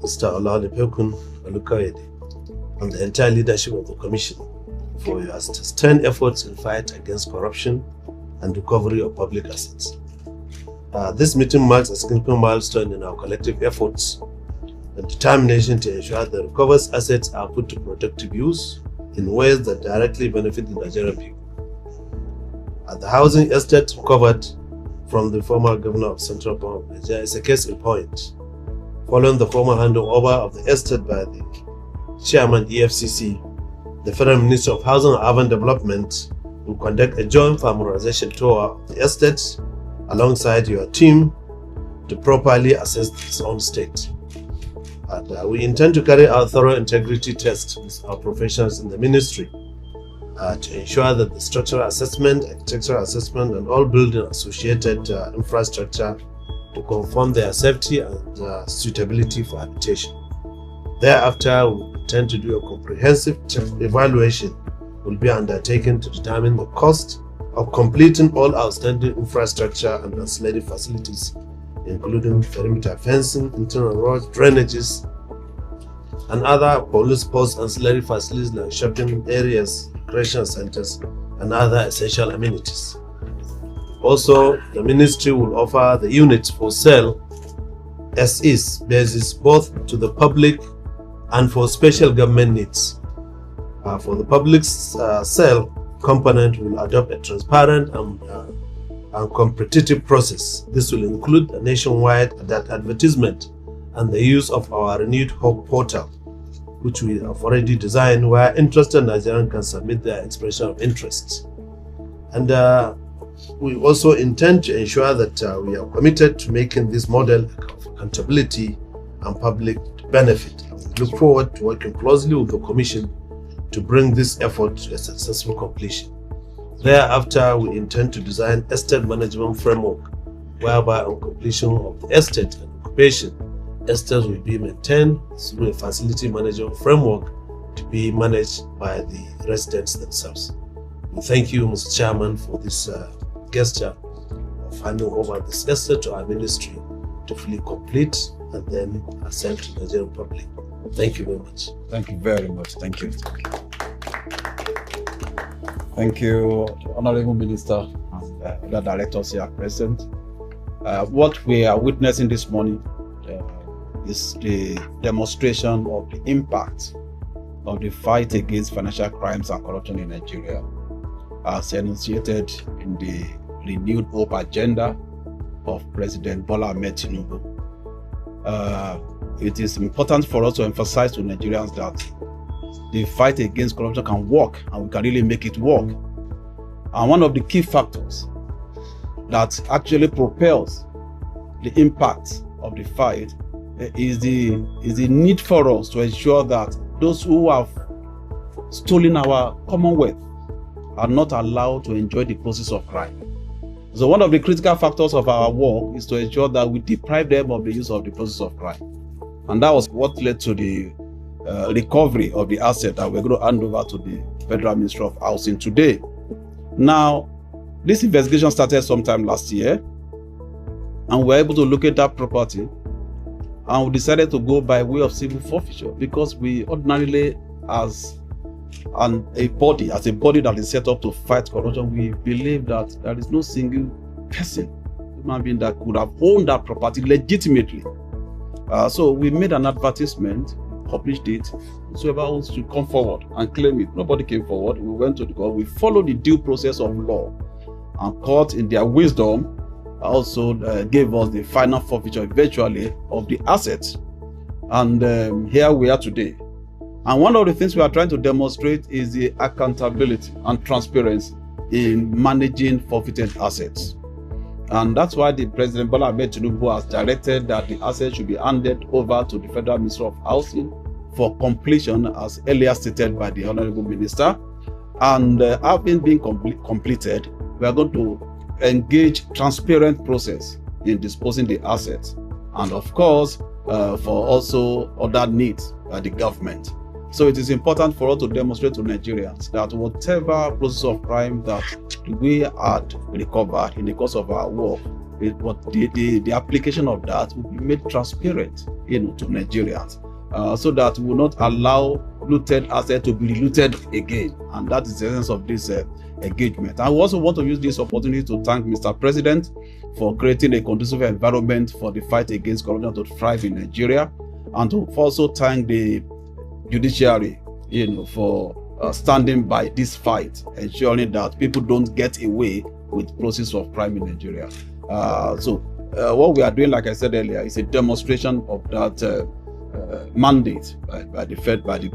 Mr. Omoyele Sowore, and the entire leadership of the Commission for your sustained efforts in fight against corruption and recovery of public assets. This meeting marks a significant milestone in our collective efforts and determination to ensure the recovered assets are put to productive use in ways that directly benefit the Nigerian people. The housing estate recovered from the former governor of Central Bank of Nigeria is a case in point. Following the former handover of the estate by the chairman EFCC, the Federal Ministry of Housing and Urban Development will conduct a joint familiarization tour of the estate alongside your team to properly assess its own state. And we intend to carry out thorough integrity tests with our professionals in the ministry to ensure that the structural assessment, architectural assessment, and all building associated infrastructure to confirm their safety and suitability for habitation. Thereafter, we intend to do a comprehensive evaluation will be undertaken to determine the cost of completing all outstanding infrastructure and ancillary facilities, including perimeter fencing, internal roads, drainages, and other police post ancillary facilities like shopping areas, recreation centers, and other essential amenities. Also, the ministry will offer the units for sale as is basis both to the public and for special government needs. For the public sale component, will adopt a transparent and competitive process. This will include a nationwide advertisement and the use of our renewed Hope portal, which we have already designed, where interested Nigerians can submit their expression of interest. And we also intend to ensure that we are committed to making this model of accountability and public benefit. We look forward to working closely with the Commission to bring this effort to a successful completion. Thereafter, we intend to design estate management framework, whereby on completion of the estate and occupation, estates will be maintained through a facility management framework to be managed by the residents themselves. We thank you, Mr. Chairman, for this gesture of handing over this estate to our ministry to fully complete and then sent to the Nigerian public. Thank you very much. Thank you very much. Thank you. Thank you, Honorable Minister and other directors here present. What we are witnessing this morning is the demonstration of the impact of the fight against financial crimes and corruption in Nigeria, as enunciated in the renewed hope agenda of President Bola Ahmed TINUBU. It is important for us to emphasize to Nigerians that the fight against corruption can work, and we can really make it work. And one of the key factors that actually propels the impact of the fight is the need for us to ensure that those who have stolen our commonwealth are not allowed to enjoy the process of crime. So one of the critical factors of our work is to ensure that we deprive them of the use of the process of crime. And that was what led to the recovery of the asset that we're going to hand over to the Federal Ministry of Housing today. Now, this investigation started sometime last year, and we were able to locate that property, and we decided to go by way of civil forfeiture because we ordinarily, as a body that is set up to fight corruption, we believe that there is no single person, human being, that could have owned that property legitimately. So we made an advertisement, published it, whoever wants to come forward and claim it. Nobody came forward. We went to the court. We followed the due process of law, and court, in their wisdom, also gave us the final forfeiture eventually of the assets. And here we are today. And one of the things we are trying to demonstrate is the accountability and transparency in managing forfeited assets. And that's why the President Bola Ahmed TINUBU has directed that the assets should be handed over to the Federal Ministry of Housing for completion, as earlier stated by the Honorable Minister. And having been completed, we are going to engage transparent process in disposing the assets, and of course for also other needs by the government. So it is important for us to demonstrate to Nigerians that whatever process of crime that we had recovered in the course of our work but the application of that will be made transparent, to Nigerians, so that we will not allow looted assets to be looted again. And that is the essence of this engagement. I also want to use this opportunity to thank Mr. President for creating a conducive environment for the fight against corruption to thrive in Nigeria, and to also thank the judiciary, for standing by this fight, ensuring that people don't get away with process of crime in Nigeria. What we are doing, like I said earlier, is a demonstration of that mandate by the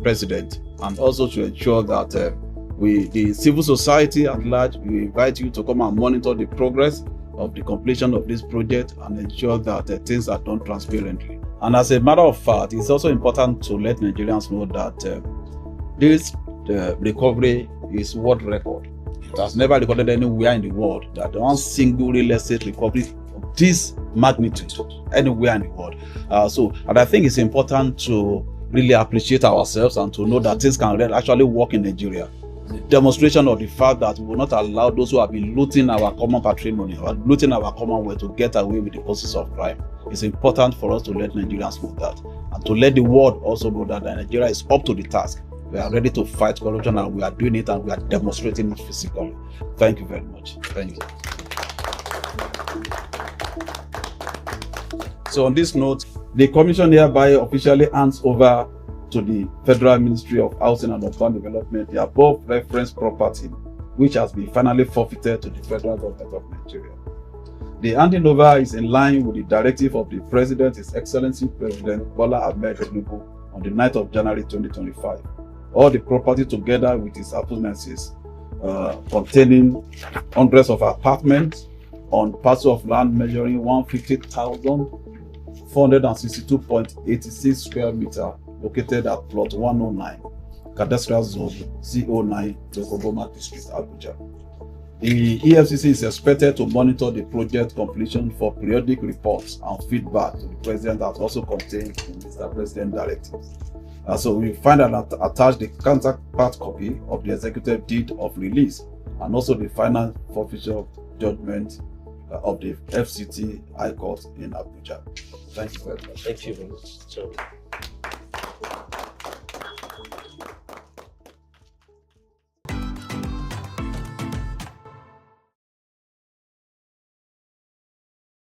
president, and also to ensure that the civil society at large, we invite you to come and monitor the progress of the completion of this project and ensure that things are done transparently. And as a matter of fact, it's also important to let Nigerians know that this recovery is world record. It has never recorded anywhere in the world that one single real estate recovery of this magnitude anywhere in the world. And I think it's important to really appreciate ourselves and to know that things can actually work in Nigeria. The demonstration of the fact that we will not allow those who have been looting our common patrimony or looting our common wealth to get away with the process of crime. It's important for us to let Nigerians know that, and to let the world also know that Nigeria is up to the task. We are ready to fight corruption, and we are doing it, and we are demonstrating it physically. Thank you very much. Thank you. So on this note, the Commission hereby officially hands over to the Federal Ministry of Housing and Urban Development the above referenced property, which has been finally forfeited to the Federal Government of Nigeria. The handing over is in line with the directive of the President, His Excellency President Bola Ahmed Tinubu, on the 9th of January 2025. All the property, together with its appurtenances, containing hundreds of apartments on parcel of land measuring 150,462.86 square meters, located at plot 109, Cadastral Zone C09, Lokogoma District, Abuja. The EFCC is expected to monitor the project completion for periodic reports and feedback to the President, that also contained in Mr. President directives. So we find and attach the counterpart copy of the executive deed of release, and also the final forfeiture judgment of the FCT High Court in Abuja. Thank you very much. Thank you very much.